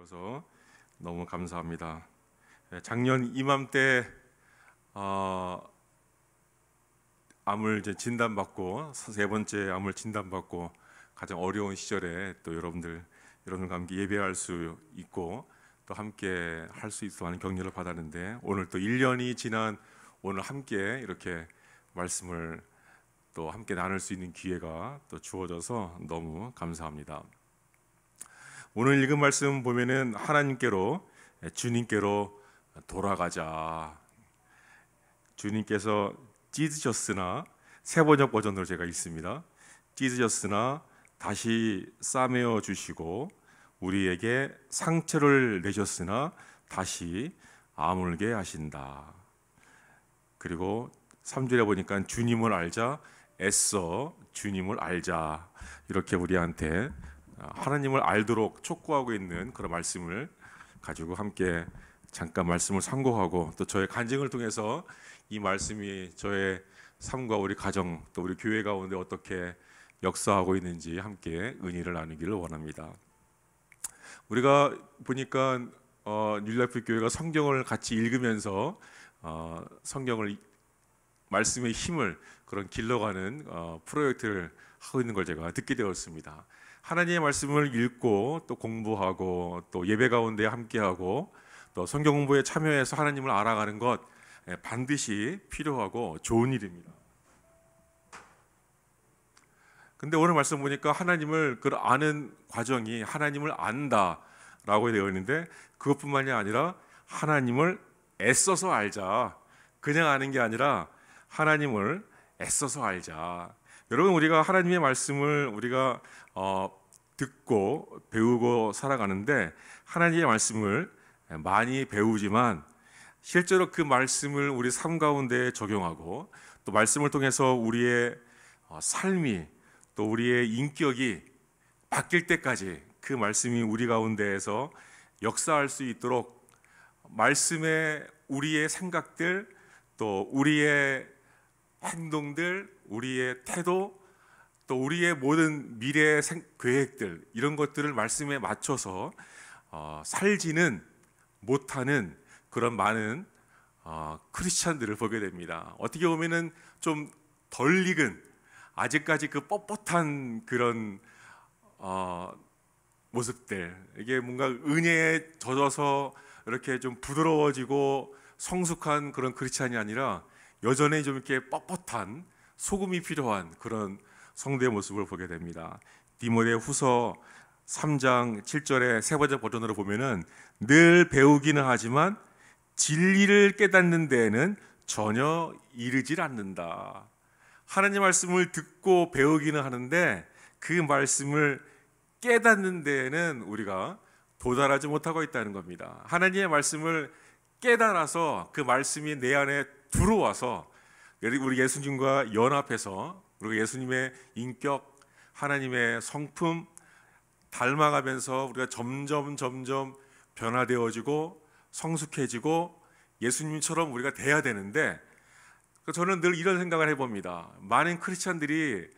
주셔서 너무 감사합니다. 작년 이맘때 암을 이제 진단받고 세 번째 암을 진단받고 가장 어려운 시절에 또 여러분들과 함께 예배할 수 있고 또 함께 할 수 있어 하는 격려를 받았는데, 오늘 또 1년이 지난 오늘 함께 이렇게 말씀을 또 함께 나눌 수 있는 기회가 또 주어져서 너무 감사합니다. 오늘 읽은 말씀 보면은 하나님께로, 주님께로 돌아가자. 주님께서 찢으셨으나, 새 번역 버전으로 제가 읽습니다. 찢으셨으나 다시 싸매어 주시고 우리에게 상처를 내셨으나 다시 아물게 하신다. 그리고 3절에 보니까 주님을 알자, 애써 주님을 알자, 이렇게 우리한테 하나님을 알도록 촉구하고 있는 그런 말씀을 가지고 함께 잠깐 말씀을 상고하고, 또 저의 간증을 통해서 이 말씀이 저의 삶과 우리 가정 또 우리 교회 가운데 어떻게 역사하고 있는지 함께 은혜를 나누기를 원합니다. 우리가 보니까 뉴라이프 교회가 성경을 같이 읽으면서 성경을, 말씀의 힘을 그런 길러가는 프로젝트를 하고 있는 걸 제가 듣게 되었습니다. 하나님의 말씀을 읽고 또 공부하고 또 예배 가운데 함께하고 또 성경 공부에 참여해서 하나님을 알아가는 것 반드시 필요하고 좋은 일입니다. 근데 오늘 말씀 보니까 하나님을 아는 과정이 하나님을 안다라고 되어 있는데, 그것뿐만이 아니라 하나님을 애써서 알자. 그냥 아는 게 아니라 하나님을 애써서 알자. 여러분, 우리가 하나님의 말씀을 우리가 듣고 배우고 살아가는데, 하나님의 말씀을 많이 배우지만 실제로 그 말씀을 우리 삶 가운데 적용하고 또 말씀을 통해서 우리의 삶이 또 우리의 인격이 바뀔 때까지 그 말씀이 우리 가운데에서 역사할 수 있도록 말씀에 우리의 생각들 또 우리의 행동들, 우리의 태도 또 우리의 모든 미래의 계획들, 이런 것들을 말씀에 맞춰서 살지는 못하는 그런 많은 크리스찬들을 보게 됩니다. 어떻게 보면은 좀 덜 익은, 아직까지 그 뻣뻣한 그런 모습들, 이게 뭔가 은혜에 젖어서 이렇게 좀 부드러워지고 성숙한 그런 크리스찬이 아니라 여전히 좀 이렇게 뻣뻣한 소금이 필요한 그런 성도의 모습을 보게 됩니다. 디모데후서 3장 7절의 세 번째 버전으로 보면은 늘 배우기는 하지만 진리를 깨닫는 데에는 전혀 이르질 않는다. 하나님 말씀을 듣고 배우기는 하는데 그 말씀을 깨닫는 데에는 우리가 도달하지 못하고 있다는 겁니다. 하나님의 말씀을 깨달아서 그 말씀이 내 안에 들어와서 우리 예수님과 연합해서 우리가 예수님의 인격, 하나님의 성품 닮아가면서 우리가 점점 변화되어지고 성숙해지고 예수님처럼 우리가 돼야 되는데, 저는 늘 이런 생각을 해봅니다. 많은 크리스찬들이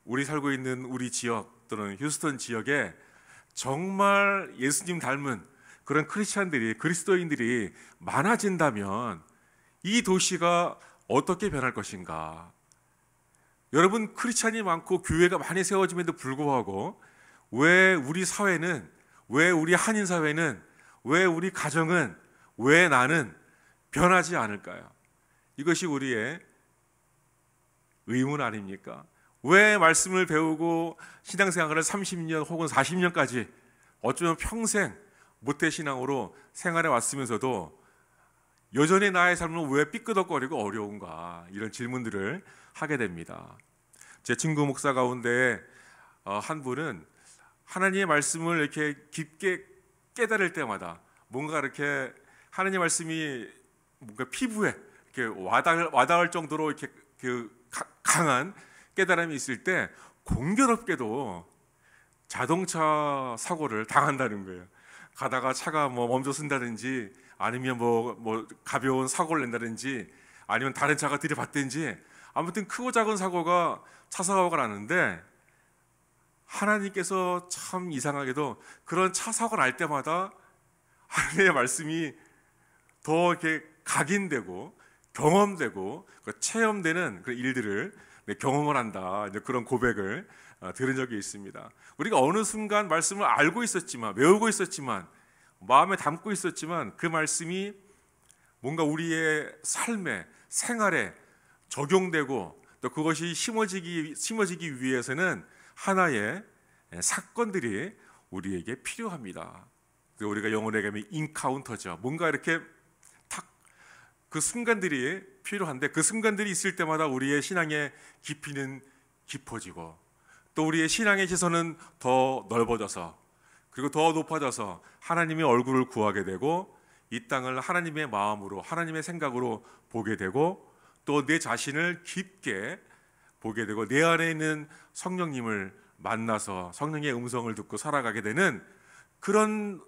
우리 살고 있는 우리 지역 또는 휴스턴 지역에 정말 예수님 닮은 그런 크리스찬들이, 그리스도인들이 많아진다면 이 도시가 어떻게 변할 것인가? 여러분, 크리스찬이 많고 교회가 많이 세워짐에도 불구하고 왜 우리 사회는, 왜 우리 한인 사회는, 왜 우리 가정은, 왜 나는 변하지 않을까요? 이것이 우리의 의문 아닙니까? 왜 말씀을 배우고 신앙생활을 30년 혹은 40년까지 어쩌면 평생 모태신앙으로 생활해 왔으면서도 여전히 나의 삶은 왜 삐끄덕거리고 어려운가, 이런 질문들을 하게 됩니다. 제 친구 목사 가운데 한 분은 하나님의 말씀을 이렇게 깊게 깨달을 때마다 뭔가 이렇게 하나님의 말씀이 뭔가 피부에 이렇게 와닿을 정도로 이렇게 강한 깨달음이 있을 때 공교롭게도 자동차 사고를 당한다는 거예요. 가다가 차가 멈춰 쓴다든지 아니면 가벼운 사고를 낸다든지 아니면 다른 차가 들이받든지, 아무튼 크고 작은 사고가, 차 사고가 나는데 하나님께서 참 이상하게도 그런 차 사고가 날 때마다 하나님의 말씀이 더 이렇게 각인되고 경험되고 체험되는 그런 일들을 경험을 한다. 그런 고백을 들은 적이 있습니다. 우리가 어느 순간 말씀을 알고 있었지만, 외우고 있었지만, 마음에 담고 있었지만 그 말씀이 뭔가 우리의 삶에, 생활에 적용되고 또 그것이 심어지기 위해서는 하나의 사건들이 우리에게 필요합니다. 우리가 영어로 얘기하면 인카운터죠. 뭔가 이렇게 탁 그 순간들이 필요한데, 그 순간들이 있을 때마다 우리의 신앙의 깊이는 깊어지고 또 우리의 신앙의 시선은 더 넓어져서, 그리고 더 높아져서 하나님의 얼굴을 구하게 되고 이 땅을 하나님의 마음으로, 하나님의 생각으로 보게 되고 또 내 자신을 깊게 보게 되고 내 안에 있는 성령님을 만나서 성령의 음성을 듣고 살아가게 되는 그런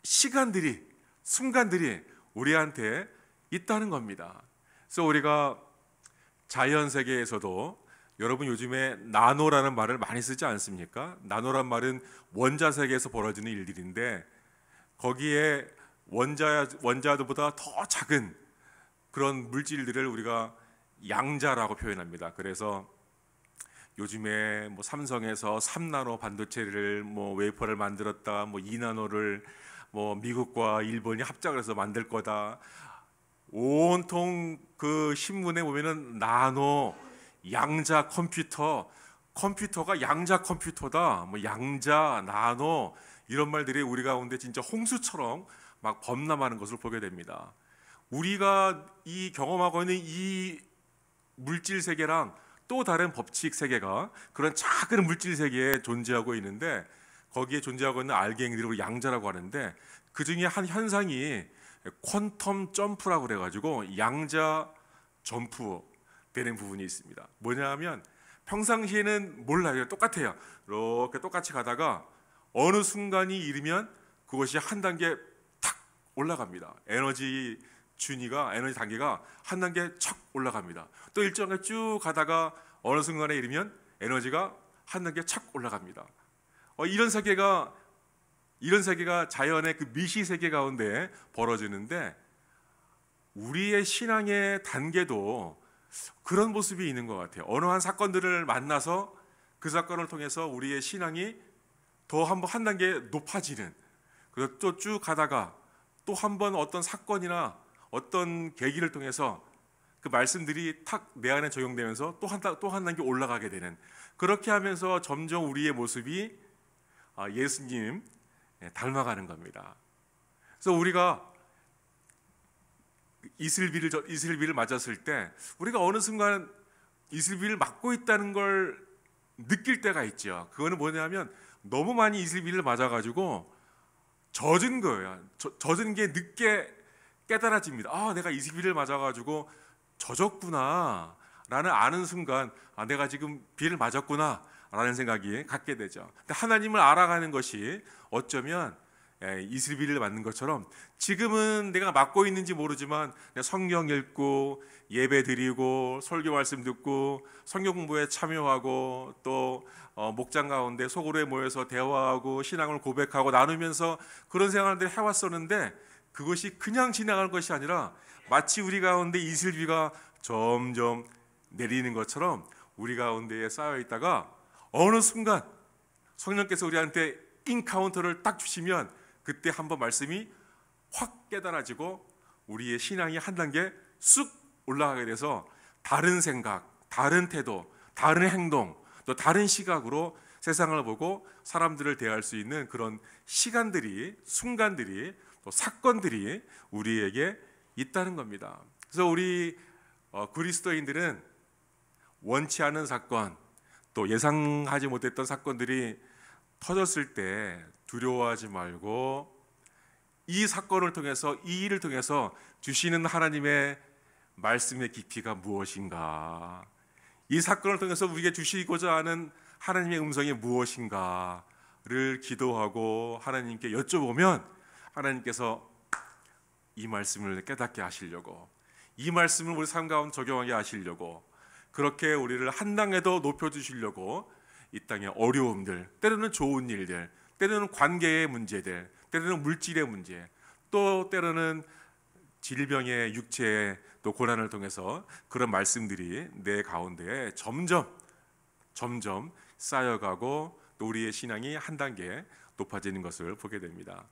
시간들이, 순간들이 우리한테 있다는 겁니다. 그래서 우리가 자연 세계에서도, 여러분 요즘에 나노라는 말을 많이 쓰지 않습니까? 나노란 말은 원자 세계에서 벌어지는 일들인데, 거기에 원자보다 더 작은 그런 물질들을 우리가 양자라고 표현합니다. 그래서 요즘에 뭐 삼성에서 3나노 반도체를 웨이퍼를 만들었다, 2나노를 미국과 일본이 합작을 해서 만들 거다. 온통 그 신문에 보면은 나노, 양자 컴퓨터가 양자 컴퓨터다, 양자, 나노 이런 말들이 우리 가운데 진짜 홍수처럼 막 범람하는 것을 보게 됩니다. 우리가 이 경험하고 있는 이 물질 세계랑 또 다른 법칙 세계가 그런 작은 물질 세계에 존재하고 있는데, 거기에 존재하고 있는 알갱이들을 양자라고 하는데, 그 중에 한 현상이 퀀텀 점프라고 그래가지고 양자 점프 되는 부분이 있습니다. 뭐냐면 평상시에는 몰라요. 똑같아요. 이렇게 똑같이 가다가 어느 순간이 이르면 그것이 한 단계 탁 올라갑니다. 에너지 단계가 한 단계 척 올라갑니다. 또 일정하게 쭉 가다가 어느 순간에 이르면 에너지가 한 단계 착 올라갑니다. 이런 세계가 자연의 그 미시 세계 가운데 벌어지는데, 우리의 신앙의 단계도 그런 모습이 있는 것 같아요. 어느 한 사건들을 만나서 그 사건을 통해서 우리의 신앙이 더 한 단계 높아지는, 그리고 또 쭉 가다가 또 한 번 어떤 사건이나 어떤 계기를 통해서 그 말씀들이 탁 내 안에 적용되면서 또 한 단계 올라가게 되는, 그렇게 하면서 점점 우리의 모습이 예수님 닮아가는 겁니다. 그래서 우리가 이슬비를 맞았을 때 우리가 어느 순간 이슬비를 맞고 있다는 걸 느낄 때가 있죠. 그거는 뭐냐면 너무 많이 이슬비를 맞아가지고 젖은 거예요. 젖은 게 늦게 깨달아집니다. 내가 이슬비를 맞아가지고 젖었구나 라는 아는 순간, 내가 지금 비를 맞았구나 라는 생각이 갖게 되죠. 근데 하나님을 알아가는 것이 어쩌면 이슬비를 맞는 것처럼, 지금은 내가 맞고 있는지 모르지만 성경 읽고 예배 드리고 설교 말씀 듣고 성경 공부에 참여하고 또 목장 가운데 소그룹에 모여서 대화하고 신앙을 고백하고 나누면서 그런 생활들을 해왔었는데, 그것이 그냥 지나가는 것이 아니라 마치 우리 가운데 이슬비가 점점 내리는 것처럼 우리 가운데에 쌓여 있다가 어느 순간 성령께서 우리한테 인카운터를 딱 주시면 그때 한번 말씀이 확 깨달아지고 우리의 신앙이 한 단계 쑥 올라가게 돼서 다른 생각, 다른 태도, 다른 행동, 또 다른 시각으로 세상을 보고 사람들을 대할 수 있는 그런 시간들이, 순간들이, 또 사건들이 우리에게 있다는 겁니다. 그래서 우리 그리스도인들은 원치 않은 사건, 또 예상하지 못했던 사건들이 터졌을 때 두려워하지 말고, 이 사건을 통해서, 이 일을 통해서 주시는 하나님의 말씀의 깊이가 무엇인가, 이 사건을 통해서 우리에게 주시고자 하는 하나님의 음성이 무엇인가를 기도하고 하나님께 여쭤보면 하나님께서 이 말씀을 깨닫게 하시려고, 이 말씀을 우리 삶 가운데 적용하게 하시려고, 그렇게 우리를 한 단계 더 높여주시려고 이 땅의 어려움들, 때로는 좋은 일들, 때로는 관계의 문제들, 때로는 물질의 문제, 또 때로는 질병의 육체의 또 고난을 통해서 그런 말씀들이 내 가운데에 점점 쌓여가고 또 우리의 신앙이 한 단계 높아지는 것을 보게 됩니다.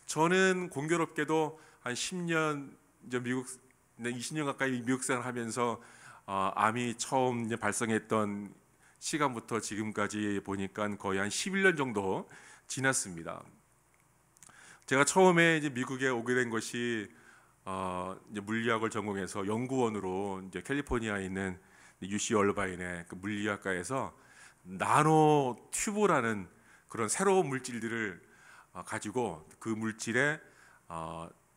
저는 공교롭게도 한 10년 이제 20년 가까이 미국 생활하면서 암이 처음 발생했던 시간부터 지금까지 보니까 거의 한 11년 정도 지났습니다. 제가 처음에 이제 미국에 오게 된 것이 이제 물리학을 전공해서 연구원으로 이제 캘리포니아에 있는 UC 얼바인의 그 물리학과에서 나노 튜브라는 그런 새로운 물질들을 가지고 그 물질에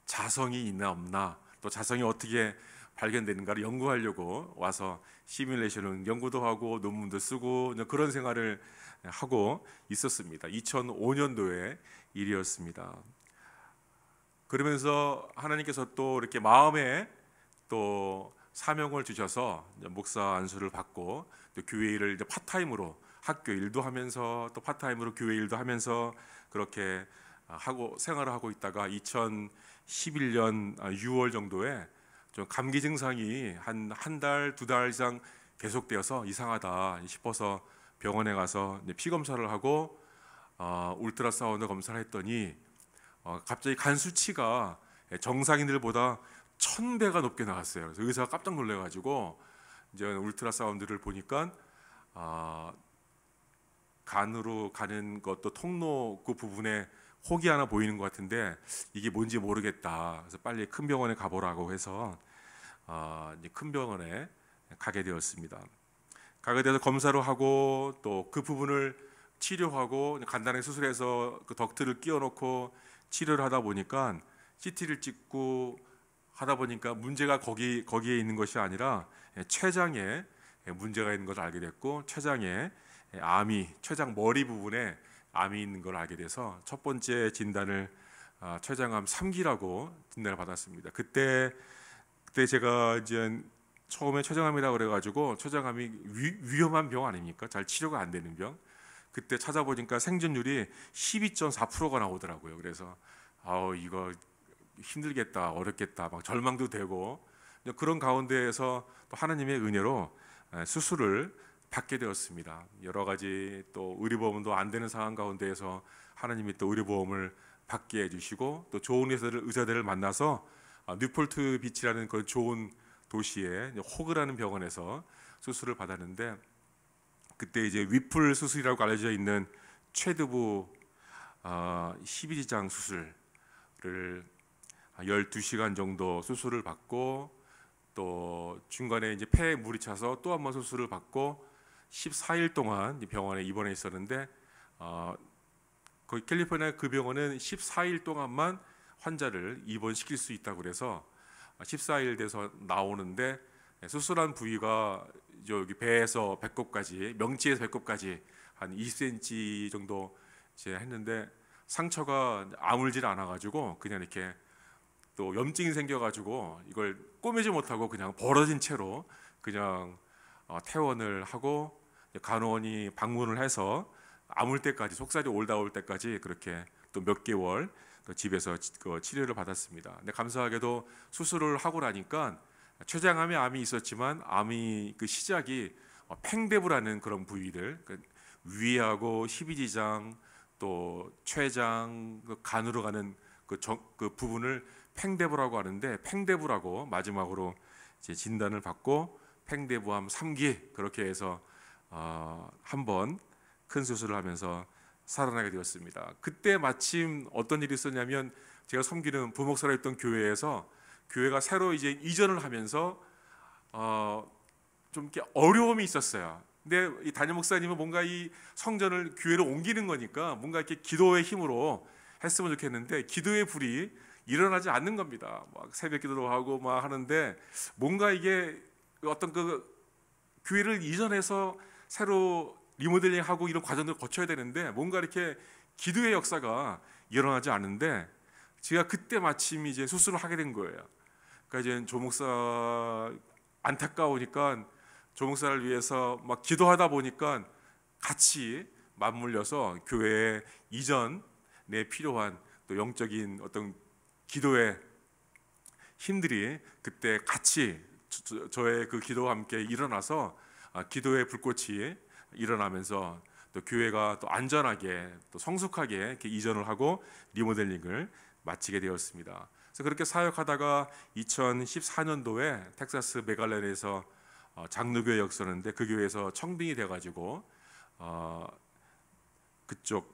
자성이 있나 없나, 또 자성이 어떻게 발견되는가를 연구하려고 와서 시뮬레이션을 연구도 하고 논문도 쓰고 그런 생활을 하고 있었습니다. 2005년도의 일이었습니다. 그러면서 하나님께서 또 이렇게 마음에 또 사명을 주셔서 목사 안수를 받고 또 교회 일을 이제 파타임으로 학교 일도 하면서 또 파타임으로 교회 일도 하면서 그렇게 하고 생활을 하고 있다가 2011년 6월 정도에 좀 감기 증상이 한 달, 두 달 이상 계속되어서 이상하다 싶어서 병원에 가서 피 검사를 하고 울트라사운드 검사를 했더니 갑자기 간 수치가 정상인들보다 1000배가 높게 나왔어요. 그래서 의사가 깜짝 놀래가지고 이제 울트라사운드를 보니까 간으로 가는 것도 통로 그 부분에 혹이 하나 보이는 것 같은데 이게 뭔지 모르겠다. 그래서 빨리 큰 병원에 가보라고 해서 이제 큰 병원에 가게 되었습니다. 가게 돼서 검사를 하고 또 그 부분을 치료하고 간단하게 수술해서 그 덕트를 끼워놓고 치료를 하다 보니까 CT를 찍고 하다 보니까 문제가 거기에 있는 것이 아니라 췌장에 문제가 있는 것을 알게 됐고 췌장에 췌장 머리 부분에 암이 있는 걸 알게 돼서 첫 번째 진단을 췌장암 3기라고 진단을 받았습니다. 그때 제가 이제 처음에 췌장암이라고 그래가지고 췌장암이 위험한 병 아닙니까? 잘 치료가 안 되는 병. 그때 찾아보니까 생존율이 12.4%가 나오더라고요. 그래서 이거 힘들겠다, 어렵겠다, 막 절망도 되고 그런 가운데에서 또 하나님의 은혜로 수술을 받게 되었습니다. 여러 가지 또 의료보험도 안 되는 상황 가운데에서 하나님이 또 의료보험을 받게 해주시고 또 좋은 의사들을 만나서 뉴폴트 비치라는 그 좋은 도시에 호그라는 병원에서 수술을 받았는데 그때 이제 위풀 수술이라고 알려져 있는 최두부 12지장 수술을 12시간 정도 수술을 받고 또 중간에 이제 폐에 물이 차서 또 한 번 수술을 받고 14일 동안 병원에 입원해 있었는데 거기 캘리포니아 그 병원은 14일 동안만 환자를 입원시킬 수 있다고 그래서 14일 돼서 나오는데 수술한 부위가 여기 배에서 배꼽까지, 명치에서 배꼽까지 한 20cm 정도 이제 했는데 상처가 아물질 않아가지고 그냥 이렇게 또 염증이 생겨가지고 이걸 꼬매지 못하고 그냥 벌어진 채로 그냥 퇴원을 하고 간호원이 방문을 해서 아물 때까지 속살이 올라올 때까지 그렇게 또 몇 개월 집에서 치료를 받았습니다. 근데 감사하게도 수술을 하고 나니까 췌장암에 암이 있었지만 암이 그 시작이 팽대부라는 그런 부위들 위하고 12지장 또 췌장 간으로 가는 그 부분을 팽대부라고 하는데 팽대부라고 마지막으로 이제 진단을 받고 팽대부암 3기 그렇게 해서 한 번 큰 수술을 하면서 살아나게 되었습니다. 그때 마침 어떤 일이 있었냐면 제가 섬기는 부목사로 했던 교회에서 교회가 새로 이제 이전을 하면서 좀 이렇게 어려움이 있었어요. 근데 이 담임 목사님은 뭔가 이 성전을 교회로 옮기는 거니까 뭔가 이렇게 기도의 힘으로 했으면 좋겠는데 기도의 불이 일어나지 않는 겁니다. 막 새벽 기도도 하고 막 하는데 뭔가 이게 어떤 그 교회를 이전해서 새로 리모델링하고 이런 과정을 거쳐야 되는데 뭔가 이렇게 기도의 역사가 일어나지 않는데 제가 그때 마침 이제 수술을 하게 된 거예요. 그러니까 이제 조목사 안타까우니까 조목사를 위해서 막 기도하다 보니까 같이 맞물려서 교회 이전에 필요한 또 영적인 어떤 기도의 힘들이 그때 같이 저의 그 기도와 함께 일어나서 기도의 불꽃이 일어나면서 또 교회가 또 안전하게 또 성숙하게 이렇게 이전을 하고 리모델링을 마치게 되었습니다. 그래서 그렇게 사역하다가 2014년도에 텍사스 메갈렌에서 장로교회 역사는데 그 교회에서 청빙이 돼가지고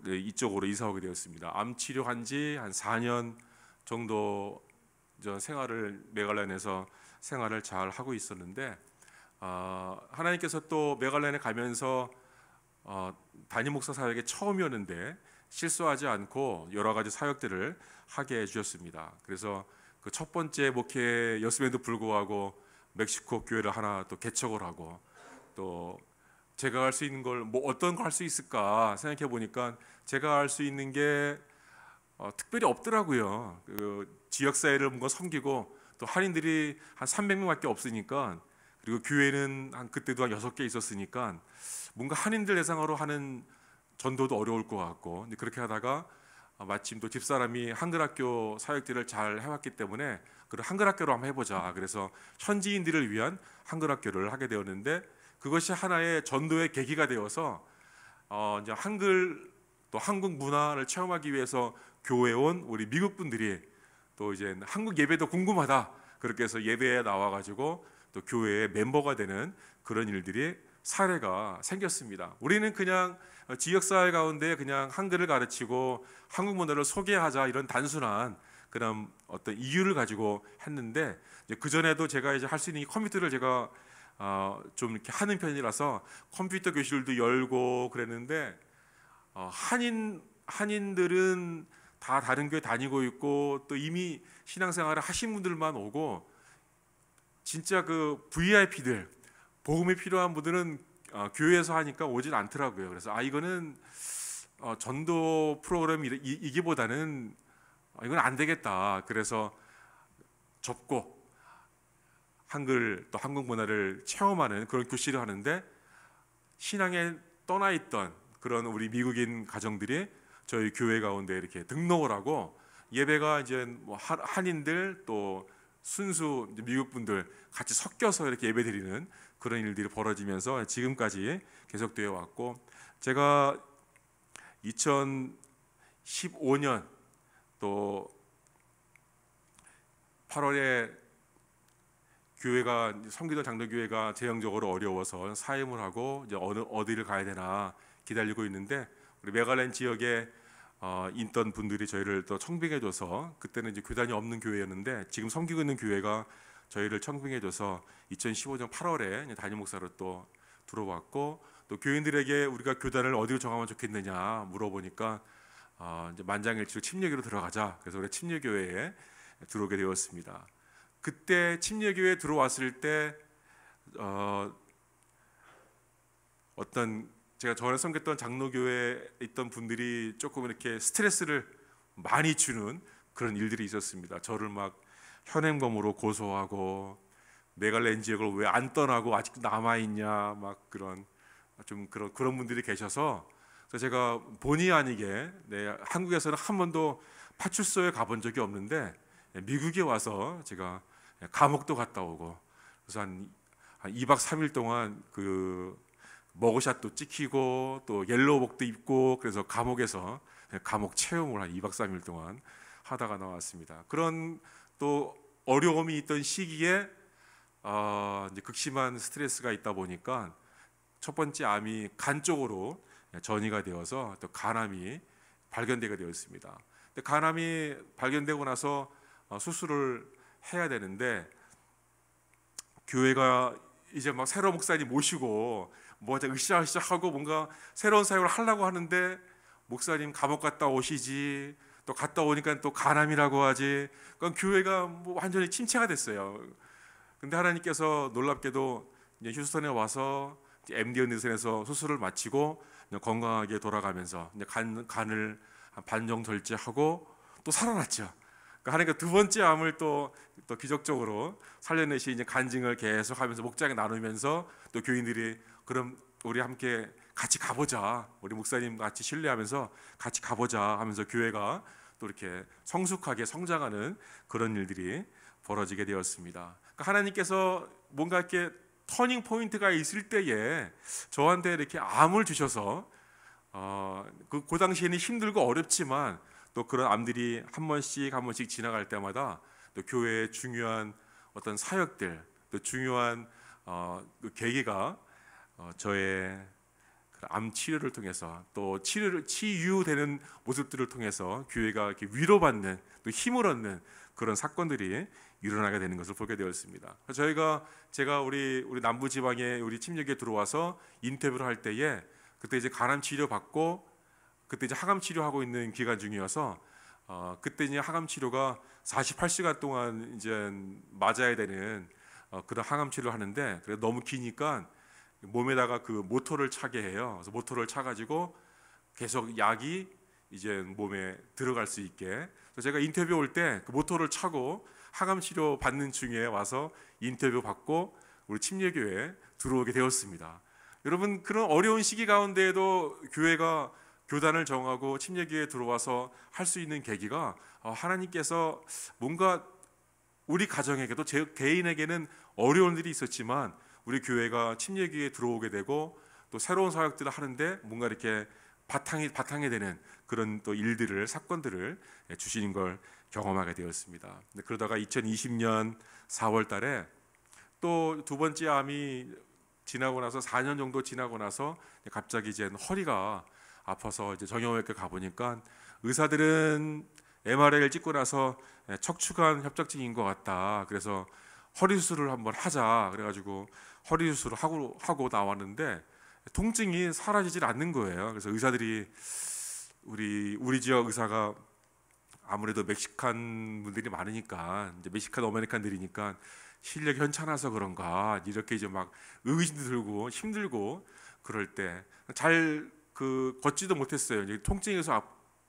이쪽으로 이사 오게 되었습니다. 암 치료한 지 한 4년 정도 생활을 메갈렌에서 생활을 잘 하고 있었는데 하나님께서 또 메갈렌에 가면서 담임 목사 사역의 처음이었는데 실수하지 않고 여러 가지 사역들을 하게 해주셨습니다. 그래서 그 첫 번째 목회였음에도 불구하고 멕시코 교회를 하나 또 개척을 하고 또 제가 할 수 있는 걸 뭐 어떤 거 할 수 있을까 생각해 보니까 제가 할 수 있는 게 특별히 없더라고요. 그 지역사회를 뭔가 섬기고 또 할인들이 한 300명밖에 없으니까 그리고 교회는 한 그때도 한 6개 있었으니까 뭔가 한인들 대상으로 하는 전도도 어려울 것 같고 근데 그렇게 하다가 마침 또 집사람이 한글학교 사역들을 잘 해왔기 때문에 그런 한글학교로 한번 해보자. 그래서 현지인들을 위한 한글학교를 하게 되었는데 그것이 하나의 전도의 계기가 되어서 이제 한글 또 한국 문화를 체험하기 위해서 교회에 온 우리 미국 분들이 또 이제 한국 예배도 궁금하다. 그렇게 해서 예배에 나와가지고 또 교회의 멤버가 되는 그런 일들이 사례가 생겼습니다. 우리는 그냥 지역사회 가운데 그냥 한글을 가르치고 한국 문화를 소개하자 이런 단순한 그런 어떤 이유를 가지고 했는데 그 전에도 제가 이제 할 수 있는 이 컴퓨터를 제가 좀 이렇게 하는 편이라서 컴퓨터 교실도 열고 그랬는데 한인들은 다 다른 교회 다니고 있고 또 이미 신앙생활을 하신 분들만 오고 진짜 그 VIP들 복음이 필요한 분들은 교회에서 하니까 오질 않더라고요. 그래서 이거는 전도 프로그램이기보다는 이건 안 되겠다. 그래서 접고 한글 또 한국 문화를 체험하는 그런 교실을 하는데 신앙에 떠나 있던 그런 우리 미국인 가정들이 저희 교회 가운데 이렇게 등록을 하고 예배가 이제 뭐 한인들 또 순수 미국 분들 같이 섞여서 이렇게 예배드리는 그런 일들이 벌어지면서 지금까지 계속되어 왔고 제가 2015년 또 8월에 교회가 성기도 장로교회가 재정적으로 어려워서 사임을 하고 이제 어디를 가야 되나 기다리고 있는데 우리 메갈렌 지역에 있던 분들이 저희를 또 청빙해줘서 그때는 이제 교단이 없는 교회였는데 지금 섬기고 있는 교회가 저희를 청빙해줘서 2015년 8월에 담임 목사로 또 들어왔고 또 교인들에게 우리가 교단을 어디로 정하면 좋겠느냐 물어보니까 이제 만장일치로 침례교로 들어가자. 그래서 우리 침례교회에 들어오게 되었습니다. 그때 침례교회에 들어왔을 때 어떤 제가 전에 섬겼던 장로교회에 있던 분들이 조금 이렇게 스트레스를 많이 주는 그런 일들이 있었습니다. 저를 막 현행범으로 고소하고 메갈렌 지역을 왜 안 떠나고 아직도 남아 있냐 막 그런 분들이 계셔서 그래서 제가 본의 아니게 한국에서는 한 번도 파출소에 가본 적이 없는데 미국에 와서 제가 감옥도 갔다 오고 그래서 한 2박 3일 동안 그 머그샷도 찍히고 또 옐로우복도 입고 그래서 감옥에서 감옥 체험을 한 2박 3일 동안 하다가 나왔습니다. 그런 또 어려움이 있던 시기에 이제 극심한 스트레스가 있다 보니까 첫 번째 암이 간 쪽으로 전이가 되어서 또 간암이 발견되게 되었습니다. 근데 간암이 발견되고 나서 수술을 해야 되는데 교회가 이제 막 새로운 목사님 모시고 뭐 으쌰으쌰 하고 뭔가 새로운 사역을 하려고 하는데 목사님 감옥 갔다 오시지 또 갔다 오니까 또 간암이라고 하지 그러니까 교회가 뭐 완전히 침체가 됐어요. 근데 하나님께서 놀랍게도 이제 휴스턴에 와서 MD 언니선에서 수술을 마치고 건강하게 돌아가면서 이제 간을 반 정도 절제하고 또 살아났죠. 그러니까 하나님께서 두 번째 암을 또 기적적으로 살려내시 이제 간증을 계속하면서 목장에 나누면서 또 교인들이 그럼 우리 함께 같이 가보자, 우리 목사님 같이 신뢰하면서 같이 가보자 하면서 교회가 또 이렇게 성숙하게 성장하는 그런 일들이 벌어지게 되었습니다. 그러니까 하나님께서 뭔가 이렇게 터닝 포인트가 있을 때에 저한테 이렇게 암을 주셔서 그 당시에는 힘들고 어렵지만 또 그런 암들이 한 번씩 지나갈 때마다 또 교회의 중요한 어떤 사역들, 또 중요한 그 계기가 저의 암 치료를 통해서 또 치유되는 모습들을 통해서 교회가 이렇게 위로받는 또 힘을 얻는 그런 사건들이 일어나게 되는 것을 보게 되었습니다. 제가 우리 남부 지방에 우리 침례교에 들어와서 인터뷰를 할 때에 그때 이제 간암 치료 받고 그때 이제 항암 치료하고 있는 기간 중이어서 그때 이제 항암 치료가 48시간 동안 이제 맞아야 되는 그런 항암 치료를 하는데 그래 너무 기니까 몸에다가 그 모터를 차게 해요. 그래서 모터를 차가지고 계속 약이 이제 몸에 들어갈 수 있게. 그래서 제가 인터뷰 올 때 그 모터를 차고 항암 치료 받는 중에 와서 인터뷰 받고 우리 침례교회에 들어오게 되었습니다. 여러분 그런 어려운 시기 가운데에도 교회가 교단을 정하고 침례교회에 들어와서 할 수 있는 계기가 하나님께서 뭔가 우리 가정에게도 제 개인에게는 어려운 일이 있었지만 우리 교회가 침례교회에 들어오게 되고 또 새로운 사역들을 하는데 뭔가 이렇게 바탕이 되는 그런 또 일들을 사건들을 주시는 걸 경험하게 되었습니다. 그러다가 2020년 4월 달에 또 두 번째 암이 지나고 나서 4년 정도 지나고 나서 갑자기 이제 허리가 아파서 이제 정형외과 가보니까 의사들은 MRI를 찍고 나서 척추관 협착증인 것 같다. 그래서 허리 수술을 한번 하자. 그래가지고 허리 수술을 하고 나왔는데 통증이 사라지질 않는 거예요. 그래서 의사들이 우리 지역 의사가 아무래도 멕시칸 분들이 많으니까 이제 멕시칸 어메리칸들이니까 실력이 현찮아서 그런가 이렇게 이제 막 의심도 들고 힘들고 그럴 때 잘 걷지도 못했어요. 이제 통증에서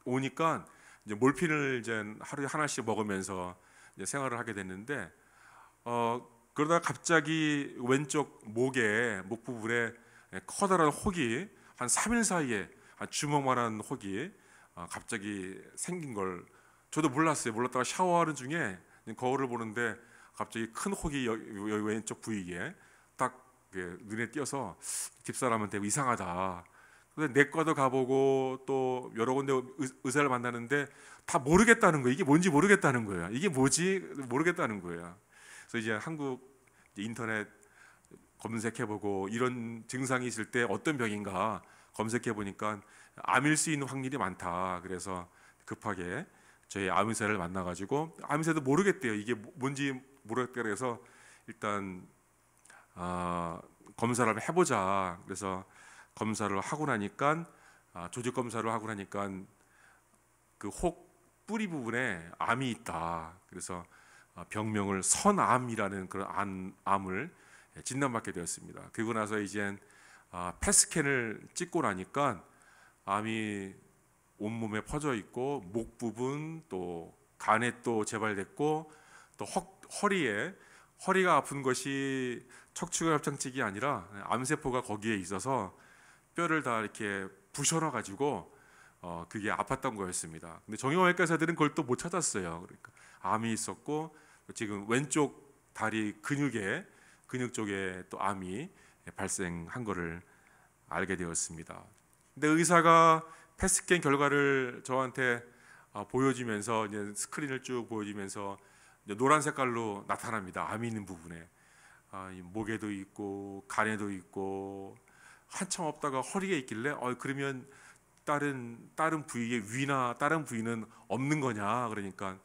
오니까 이제 몰핀을 이제 하루에 하나씩 먹으면서 이제 생활을 하게 됐는데 그러다 갑자기 왼쪽 목 부분에 커다란 혹이 한 3일 사이에 한 주먹만한 혹이 갑자기 생긴 걸 저도 몰랐어요. 몰랐다가 샤워하는 중에 거울을 보는데 갑자기 큰 혹이 여기 왼쪽 부위에 딱 눈에 띄어서 집사람한테 이상하다. 근데 내과도 가보고 또 여러 군데 의사를 만나는데 다 모르겠다는 거예요. 이게 뭔지 모르겠다는 거예요. 이게 뭐지 모르겠다는 거예요. 그래서 이제 한국 인터넷 검색해보고 이런 증상이 있을 때 어떤 병인가 검색해보니까 암일 수 있는 확률이 많다. 그래서 급하게 저희 암의사를 만나가지고 암의사도 모르겠대요. 이게 뭔지 모르겠다. 그래서 일단 검사를 한번 해보자. 그래서 검사를 하고 나니까 조직 검사를 하고 나니까 그 혹 뿌리 부분에 암이 있다. 그래서 병명을 선암이라는 그런 암을 진단받게 되었습니다. 그리고 나서 이제 펫스캔을 찍고 나니까 암이 온몸에 퍼져 있고 목 부분 또 간에 또 재발됐고 또 허리가 아픈 것이 척추관 협착증이 아니라 암세포가 거기에 있어서 뼈를 다 이렇게 부셔놔 가지고 그게 아팠던 거였습니다. 근데 정형외과 의사들은 그걸 또 못 찾았어요. 그러니까 암이 있었고 지금 왼쪽 다리 근육 쪽에 또 암이 발생한 것을 알게 되었습니다. 근데 의사가 펫스캔 결과를 저한테 보여주면서 이제 스크린을 쭉 보여주면서 이제 노란 색깔로 나타납니다. 암이 있는 부분에 목에도 있고 간에도 있고 한참 없다가 허리에 있길래 그러면 다른 부위에 위나 다른 부위는 없는 거냐 그러니까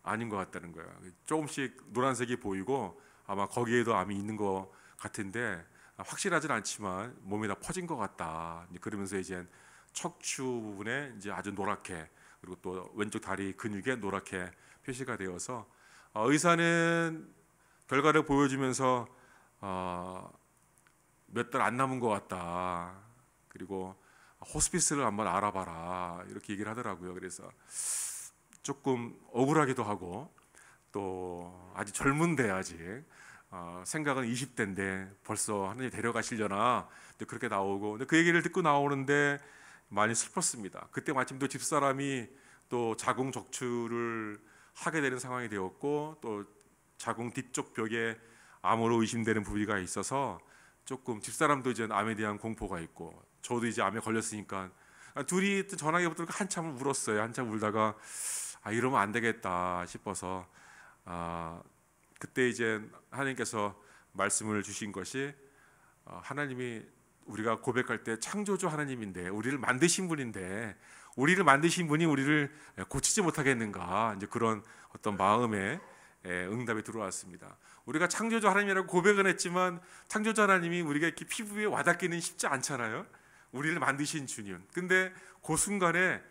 아닌 것 같다는 거예요. 조금씩 노란색이 보이고 아마 거기에도 암이 있는 것 같은데 확실하진 않지만 몸에 다 퍼진 것 같다. 그러면서 이제 척추 부분에 이제 아주 노랗게 그리고 또 왼쪽 다리 근육에 노랗게 표시가 되어서 의사는 결과를 보여주면서 몇 달 안 남은 것 같다. 그리고 호스피스를 한번 알아봐라 이렇게 얘기를 하더라고요. 그래서 조금 억울하기도 하고 또 아직 젊은데 아직 생각은 20대인데 벌써 하나님 데려가시려나 그렇게 나오고, 근데 그 얘기를 듣고 나오는데 많이 슬펐습니다. 그때 마침 또 집사람이 또 자궁 적출을 하게 되는 상황이 되었고, 또 자궁 뒤쪽 벽에 암으로 의심되는 부위가 있어서 조금 집사람도 이제 암에 대한 공포가 있고, 저도 이제 암에 걸렸으니까 둘이 전화기 붙들고 한참을 울었어요. 한참 울다가 이러면 안 되겠다 싶어서 그때 이제 하나님께서 말씀을 주신 것이, 하나님이 우리가 고백할 때 창조주 하나님인데, 우리를 만드신 분인데, 우리를 만드신 분이 우리를 고치지 못하겠는가, 이제 그런 어떤 마음에 응답이 들어왔습니다. 우리가 창조주 하나님이라고 고백은 했지만 창조주 하나님이 우리가 이렇게 피부에 와닿기는 쉽지 않잖아요. 우리를 만드신 주님. 근데 그 순간에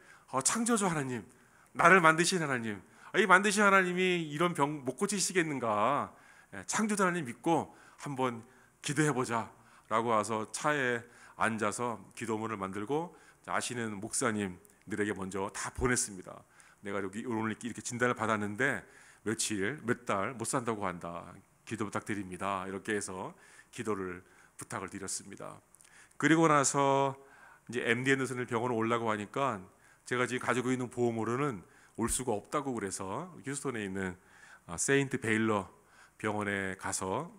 창조주 하나님, 나를 만드신 하나님, 이 만드신 하나님이 이런 병 못 고치시겠는가, 창조주 하나님 믿고 한번 기도해보자 라고 와서 차에 앉아서 기도문을 만들고 아시는 목사님들에게 먼저 다 보냈습니다. 내가 여기 오늘 이렇게 진단을 받았는데 며칠, 몇 달 못 산다고 한다. 기도 부탁드립니다. 이렇게 해서 기도를 부탁을 드렸습니다. 그리고 나서 이제 MD 앤더슨을 병원에 오려고 하니까 제가 지금 가지고 있는 보험으로는 올 수가 없다고, 그래서 휴스턴에 있는 세인트 베일러 병원에 가서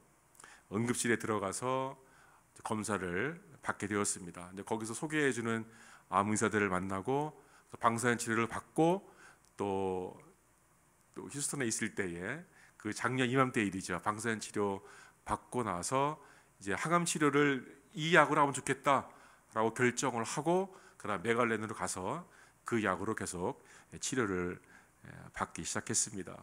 응급실에 들어가서 검사를 받게 되었습니다. 이제 거기서 소개해주는 암 의사들을 만나고 방사선 치료를 받고, 또 휴스턴에 있을 때에 그 작년 이맘때 일이죠. 방사선 치료 받고 나서 이제 항암 치료를 이 약으로 하면 좋겠다라고 결정을 하고, 그다음 메갈렌으로 가서 그 약으로 계속 치료를 받기 시작했습니다.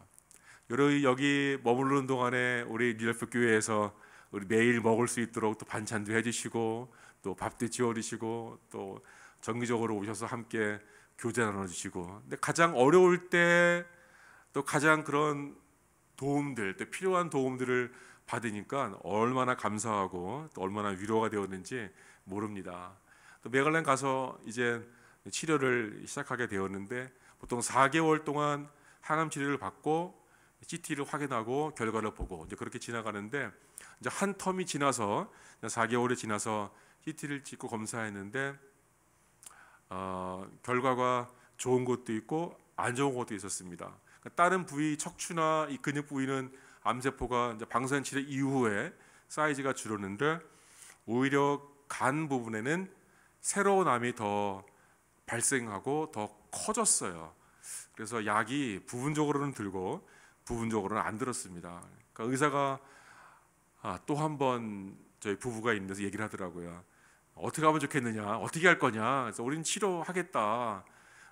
여기 머무르는 동안에 우리 뉴엘프 교회에서 우리 매일 먹을 수 있도록 또 반찬도 해주시고, 또 밥도 지어주시고, 또 정기적으로 오셔서 함께 교제 나눠주시고, 근데 가장 어려울 때 또 가장 그런 도움들, 또 필요한 도움들을 받으니까 얼마나 감사하고 또 얼마나 위로가 되었는지 모릅니다. 또 메갈렌 가서 이제 치료를 시작하게 되었는데, 보통 4개월 동안 항암 치료를 받고 CT를 확인하고 결과를 보고 이제 그렇게 지나가는데, 이제 한 텀이 지나서 4개월이 지나서 CT를 찍고 검사했는데 결과가 좋은 것도 있고 안 좋은 것도 있었습니다. 다른 부위, 척추나 이 근육 부위는 암세포가 이제 방사선 치료 이후에 사이즈가 줄었는데, 오히려 간 부분에는 새로운 암이 더 발생하고 더 커졌어요. 그래서 약이 부분적으로는 들고 부분적으로는 안 들었습니다. 그러니까 의사가 또 한 번 저희 부부가 있는 데서 얘기를 하더라고요. 어떻게 하면 좋겠느냐, 어떻게 할 거냐. 그래서 우리는 치료하겠다.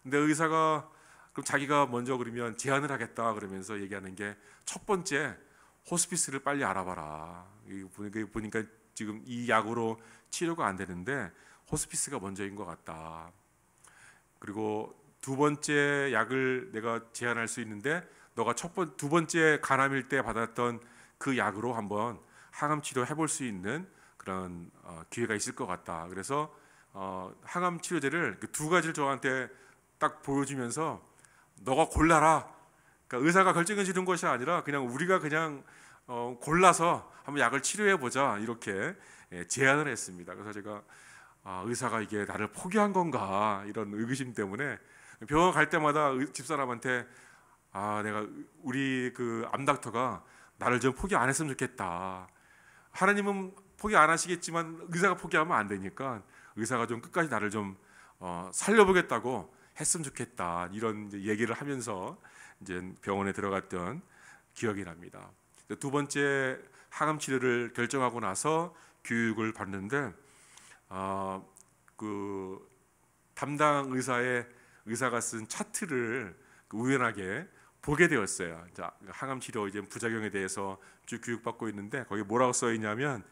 근데 의사가 그럼 자기가 먼저 그러면 제안을 하겠다 그러면서 얘기하는 게, 첫 번째 호스피스를 빨리 알아봐라. 보니까 지금 이 약으로 치료가 안 되는데 호스피스가 먼저인 것 같다. 그리고 두 번째 약을 내가 제안할 수 있는데, 너가 두 번째 간암일 때 받았던 그 약으로 한번 항암 치료 해볼 수 있는 그런 기회가 있을 것 같다. 그래서 항암 치료제를 그 두 가지를 저한테 딱 보여주면서 너가 골라라. 그러니까 의사가 결정해 주는 것이 아니라 그냥 우리가 그냥 골라서 한번 약을 치료해 보자, 이렇게 제안을 했습니다. 그래서 제가 의사가 이게 나를 포기한 건가, 이런 의구심 때문에 병원 갈 때마다 집사람한테 내가 우리 그 암닥터가 나를 좀 포기 안 했으면 좋겠다. 하나님은 포기 안 하시겠지만 의사가 포기하면 안 되니까 의사가 좀 끝까지 나를 좀 살려보겠다고 했으면 좋겠다, 이런 얘기를 하면서 이제 병원에 들어갔던 기억이 납니다. 두 번째 항암 치료를 결정하고 나서 교육을 받는데, 그 담당 의사가 쓴 차트를 우연하게 보게 되었어요. 자, 항암 치료 이제 부작용에 대해서 쭉 교육받고 있는데, 거기 뭐라고 써 있냐면,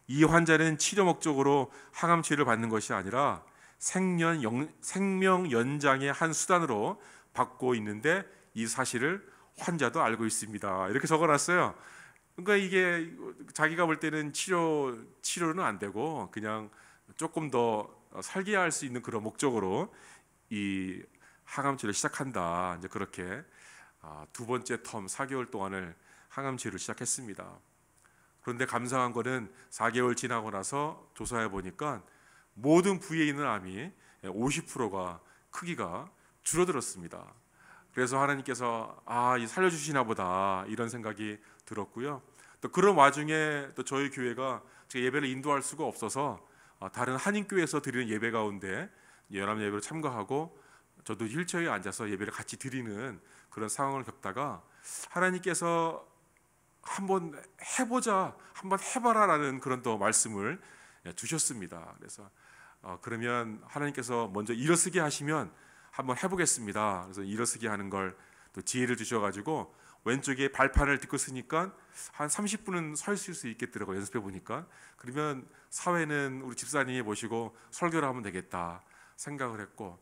이 환자는 치료 목적으로 항암 치료를 받는 것이 아니라 생명 연장의 한 수단으로 받고 있는데 이 사실을 환자도 알고 있습니다. 이렇게 적어놨어요. 그러니까 이게 자기가 볼 때는 치료는 안 되고 그냥 조금 더 살게 할 수 있는 그런 목적으로 이 항암 치료를 시작한다. 이제 그렇게 두 번째 텀 4개월 동안을 항암 치료를 시작했습니다. 그런데 감사한 거는 4개월 지나고 나서 조사해 보니까 모든 부위에 있는 암이 50%가 크기가 줄어들었습니다. 그래서 하나님께서 살려주시나 보다 이런 생각이 들었고요. 또 그런 와중에 또 저희 교회가 제가 예배를 인도할 수가 없어서 다른 한인교회에서 드리는 예배 가운데 연합 예배로 참가하고 저도 휠체어에 앉아서 예배를 같이 드리는 그런 상황을 겪다가 하나님께서 한번 해보자, 한번 해봐라라는 그런 또 말씀을 주셨습니다. 그래서 그러면 하나님께서 먼저 일어서게 하시면 한번 해보겠습니다. 그래서 일어서게 하는 걸 또 지혜를 주셔가지고 왼쪽에 발판을 딛고 쓰니까 한 30분은 설 수 있겠더라고요. 연습해 보니까. 그러면 사회는 우리 집사님이 모시고 설교를 하면 되겠다 생각을 했고,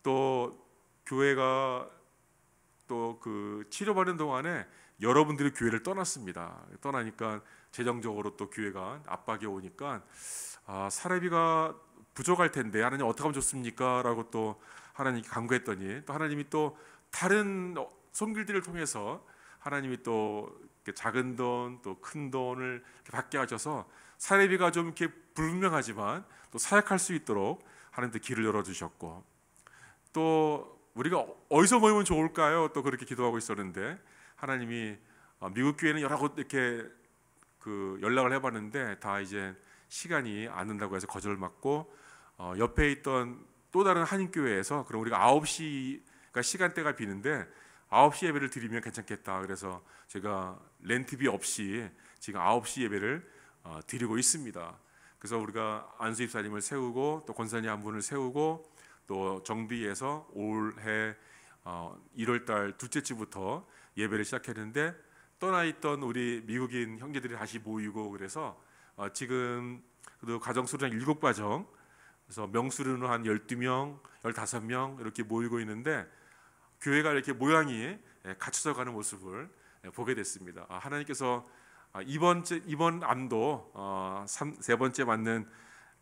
또 교회가 또 그 치료받는 동안에 여러분들이 교회를 떠났습니다. 떠나니까 재정적으로 또 교회가 압박이 오니까 사례비가 부족할 텐데 하나님 어떻게 하면 좋습니까? 라고 또 하나님께 간구했더니 또 하나님이 또 다른 손길들을 통해서 하나님이 또 작은 돈 또 큰 돈을 받게 하셔서 사례비가 좀 이렇게 불분명하지만 또 사역할 수 있도록 하나님도 길을 열어주셨고, 또 우리가 어디서 모이면 좋을까요? 또 그렇게 기도하고 있었는데 하나님이 미국 교회는 여러 곳 이렇게 그 연락을 해봤는데 다 이제 시간이 안 된다고 해서 거절을 맞고, 옆에 있던 또 다른 한인교회에서 그럼 우리가 9시가 시간대가 비는데 9시 예배를 드리면 괜찮겠다. 그래서 제가 렌트비 없이 지금 9시 예배를 드리고 있습니다. 그래서 우리가 안수 집사님을 세우고 또 권사님 한 분을 세우고 또 정비해서 올해 1월달 둘째 주부터 예배를 시작했는데, 떠나 있던 우리 미국인 형제들이 다시 모이고, 그래서 지금 가정수련회 7가정, 그래서 명수련은 한 12명, 15명 이렇게 모이고 있는데 교회가 이렇게 모양이 갖춰져 가는 모습을 보게 됐습니다. 하나님께서 이번 암도 세 번째 맞는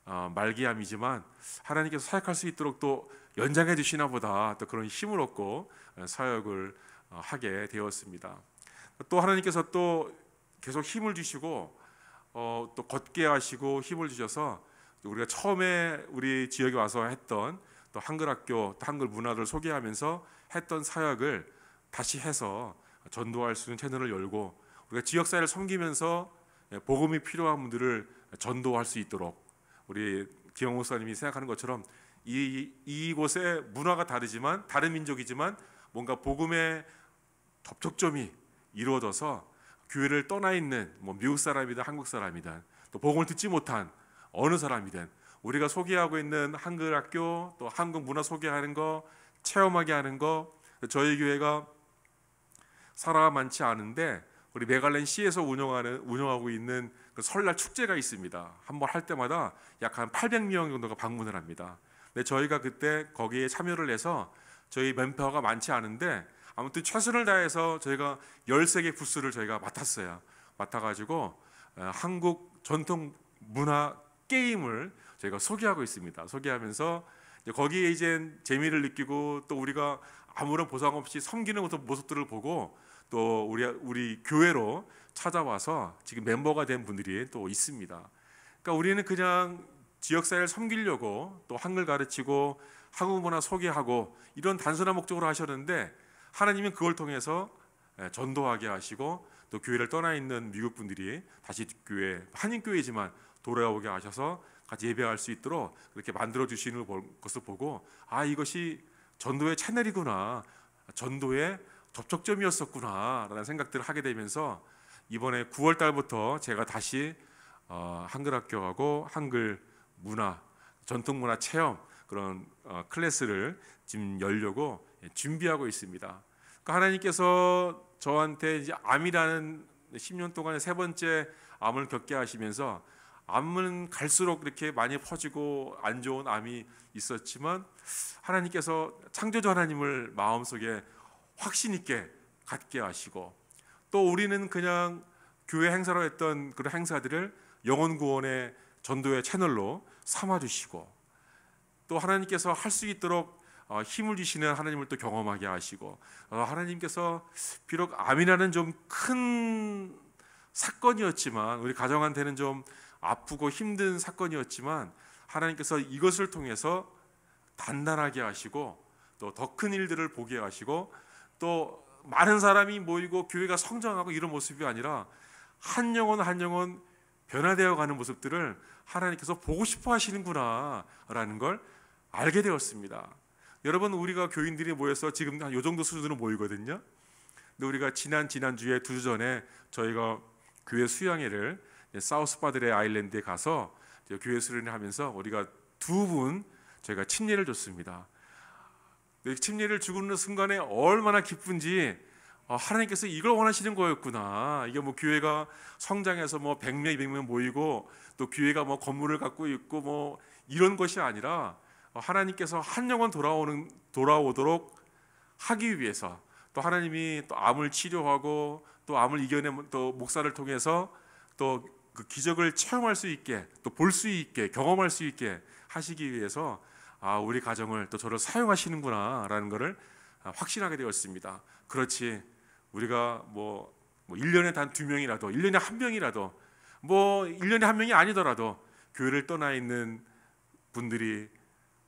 말기암이지만 하나님께서 사역할 수 있도록 또 연장해 주시나 보다, 또 그런 힘을 얻고 사역을 하게 되었습니다. 또 하나님께서 또 계속 힘을 주시고 또 걷게 하시고 힘을 주셔서 우리가 처음에 우리 지역에 와서 했던 또 한글학교, 또 한글 문화를 소개하면서 했던 사역을 다시 해서 전도할 수 있는 채널을 열고, 우리가 지역사회를 섬기면서 복음이 필요한 분들을 전도할 수 있도록, 우리 기영 목사님이 생각하는 것처럼 이곳의 문화가 다르지만 다른 민족이지만 뭔가 복음의 접촉점이 이루어져서 교회를 떠나 있는 미국 사람이든 한국 사람이든 또 복음을 듣지 못한 어느 사람이든 우리가 소개하고 있는 한글 학교, 또 한국 문화 소개하는 거, 체험하게 하는 거, 저희 교회가 사람가 많지 않은데 우리 메갈렌시에서 운영하고 있는 그 설날 축제가 있습니다. 한번 할 때마다 약 한 800명 정도가 방문을 합니다. 근데 저희가 그때 거기에 참여를 해서 저희 멤버가 많지 않은데 아무튼 최선을 다해서 저희가 13개 부스를 저희가 맡아가지고 한국 전통 문화 게임을 저희가 소개하고 있습니다. 소개하면서 거기에 이제 재미를 느끼고 또 우리가 아무런 보상 없이 섬기는 모습들을 보고 또 우리 교회로 찾아와서 지금 멤버가 된 분들이 또 있습니다. 그러니까 우리는 그냥 지역사회를 섬기려고 또 한글 가르치고 한국 문화 소개하고 이런 단순한 목적으로 하셨는데, 하나님은 그걸 통해서 전도하게 하시고 또 교회를 떠나 있는 미국 분들이 다시 교회, 한인교회지만 돌아오게 하셔서 같이 예배할 수 있도록 그렇게 만들어 주시는 것을 보고, 이것이 전도의 채널이구나, 전도의 접촉점이었었구나 라는 생각들을 하게 되면서 이번에 9월 달부터 제가 다시 한글학교하고 한글 문화, 전통문화 체험 그런 클래스를 지금 열려고 준비하고 있습니다. 그러니까 하나님께서 저한테 이제 암이라는 10년 동안의 세 번째 암을 겪게 하시면서, 암은 갈수록 이렇게 많이 퍼지고 안 좋은 암이 있었지만 하나님께서 창조주 하나님을 마음속에 확신 있게 갖게 하시고, 또 우리는 그냥 교회 행사로 했던 그런 행사들을 영혼 구원의 전도의 채널로 삼아주시고, 또 하나님께서 할 수 있도록 힘을 주시는 하나님을 또 경험하게 하시고, 하나님께서 비록 암이라는 좀 큰 사건이었지만, 우리 가정한테는 좀 아프고 힘든 사건이었지만, 하나님께서 이것을 통해서 단단하게 하시고 또 더 큰 일들을 보게 하시고, 또 많은 사람이 모이고 교회가 성장하고 이런 모습이 아니라 한 영혼 한 영혼 변화되어 가는 모습들을 하나님께서 보고 싶어 하시는구나 라는 걸 알게 되었습니다. 여러분, 우리가 교인들이 모여서 지금 한 요 정도 수준으로 모이거든요. 근데 우리가 지난주에 2주 전에 저희가 교회 수양회를 사우스 파드레 아일랜드에 가서 교회 수련을 하면서 우리가 2분 저희가 침례를 줬습니다. 침례를 주는 순간에 얼마나 기쁜지, 하나님께서 이걸 원하시는 거였구나. 이게 뭐 교회가 성장해서 뭐 100명, 200명 모이고 또 교회가 뭐 건물을 갖고 있고 뭐 이런 것이 아니라 하나님께서 한 영혼 돌아오도록 하기 위해서, 또 하나님이 또 암을 치료하고 또 암을 이겨낸 또 목사를 통해서 또 그 기적을 체험할 수 있게, 또 볼 수 있게, 경험할 수 있게 하시기 위해서 우리 가정을 또 저를 사용하시는구나라는 것을 확신하게 되었습니다. 그렇지, 우리가 뭐 1년에 단 2명이라도, 1년에 1명이라도, 뭐 1년에 1명이 아니더라도 교회를 떠나 있는 분들이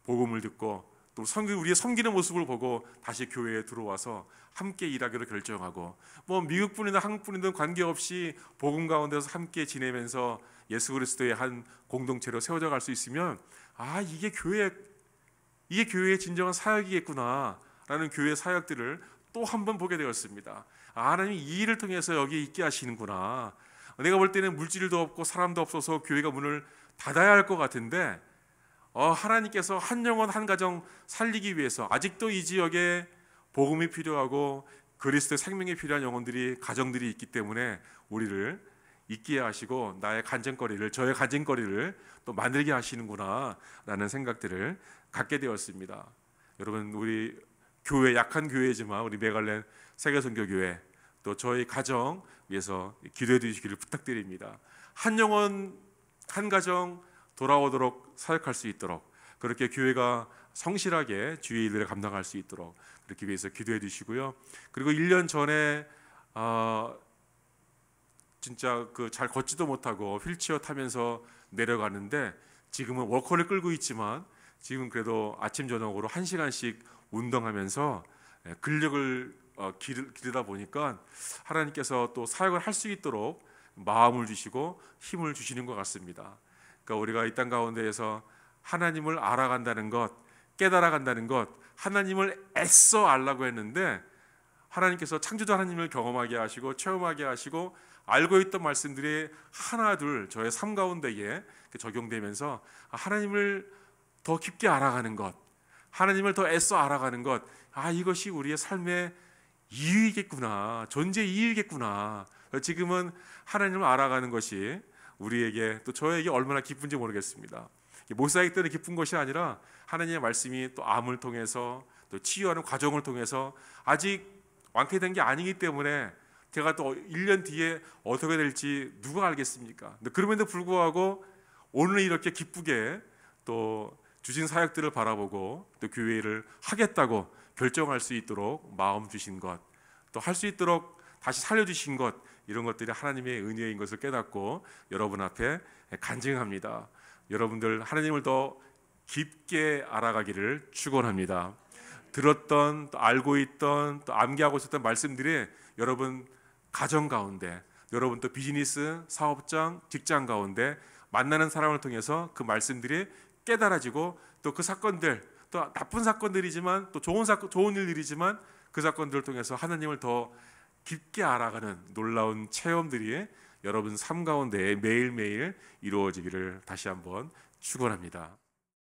복음을 듣고 또 우리의 섬기는 모습을 보고 다시 교회에 들어와서 함께 일하기로 결정하고, 뭐 미국 분이든 한국 분이든 관계없이 복음 가운데서 함께 지내면서 예수 그리스도의 한 공동체로 세워져 갈 수 있으면, 이게 교회의 진정한 사역이겠구나라는 교회 사역들을 또 한 번 보게 되었습니다. 하나님이 이 일을 통해서 여기 있게 하시는구나. 내가 볼 때는 물질도 없고 사람도 없어서 교회가 문을 닫아야 할 것 같은데, 하나님께서 한 영혼 한 가정 살리기 위해서 아직도 이 지역에 복음이 필요하고 그리스도의 생명이 필요한 영혼들이, 가정들이 있기 때문에 우리를 있게 하시고 저의 간증거리를 또 만들게 하시는구나 라는 생각들을 갖게 되었습니다. 여러분, 우리 교회, 약한 교회지만 우리 메갈렌 세계선교교회, 또 저희 가정 위해서 기도해 주시기를 부탁드립니다. 한 영혼 한 가정 돌아오도록 사역할 수 있도록, 그렇게 교회가 성실하게 주의 일들을 감당할 수 있도록 그렇게 위해서 기도해 주시고요. 그리고 1년 전에 진짜 잘 걷지도 못하고 휠체어 타면서 내려가는데, 지금은 워커를 끌고 있지만 지금 그래도 아침 저녁으로 1시간씩 운동하면서 근력을 기르다 보니까 하나님께서 또 사역을 할 수 있도록 마음을 주시고 힘을 주시는 것 같습니다. 그러니까 우리가 이 땅 가운데에서 하나님을 알아간다는 것, 깨달아간다는 것, 하나님을 애써 알라고 했는데, 하나님께서 창조주 하나님을 경험하게 하시고 체험하게 하시고 알고 있던 말씀들이 하나 둘 저의 삶 가운데에 적용되면서 하나님을 더 깊게 알아가는 것, 하나님을 더 애써 알아가는 것, 이것이 우리의 삶의 이유이겠구나, 존재 이유이겠구나. 지금은 하나님을 알아가는 것이 우리에게, 또 저에게 얼마나 기쁜지 모르겠습니다. 목사이기 때문에 기쁜 것이 아니라 하나님의 말씀이 또 암을 통해서 또 치유하는 과정을 통해서 아직 완쾌된 게 아니기 때문에 제가 또 1년 뒤에 어떻게 될지 누가 알겠습니까? 그럼에도 불구하고 오늘 이렇게 기쁘게 또 주신 사역들을 바라보고 또 교회를 하겠다고 결정할 수 있도록 마음 주신 것, 또 할 수 있도록 다시 살려주신 것, 이런 것들이 하나님의 은혜인 것을 깨닫고 여러분 앞에 간증합니다. 여러분들 하나님을 더 깊게 알아가기를 축원합니다. 들었던, 또 알고 있던, 또 암기하고 있었던 말씀들이 여러분 가정 가운데, 여러분 또 비즈니스, 사업장, 직장 가운데 만나는 사람을 통해서 그 말씀들이 깨달아지고, 또 그 사건들, 또 나쁜 사건들이지만 또 좋은 일들이지만 그 사건들을 통해서 하나님을 더 깊게 알아가는 놀라운 체험들이 여러분 삶 가운데 매일매일 이루어지기를 다시 한번 축원합니다.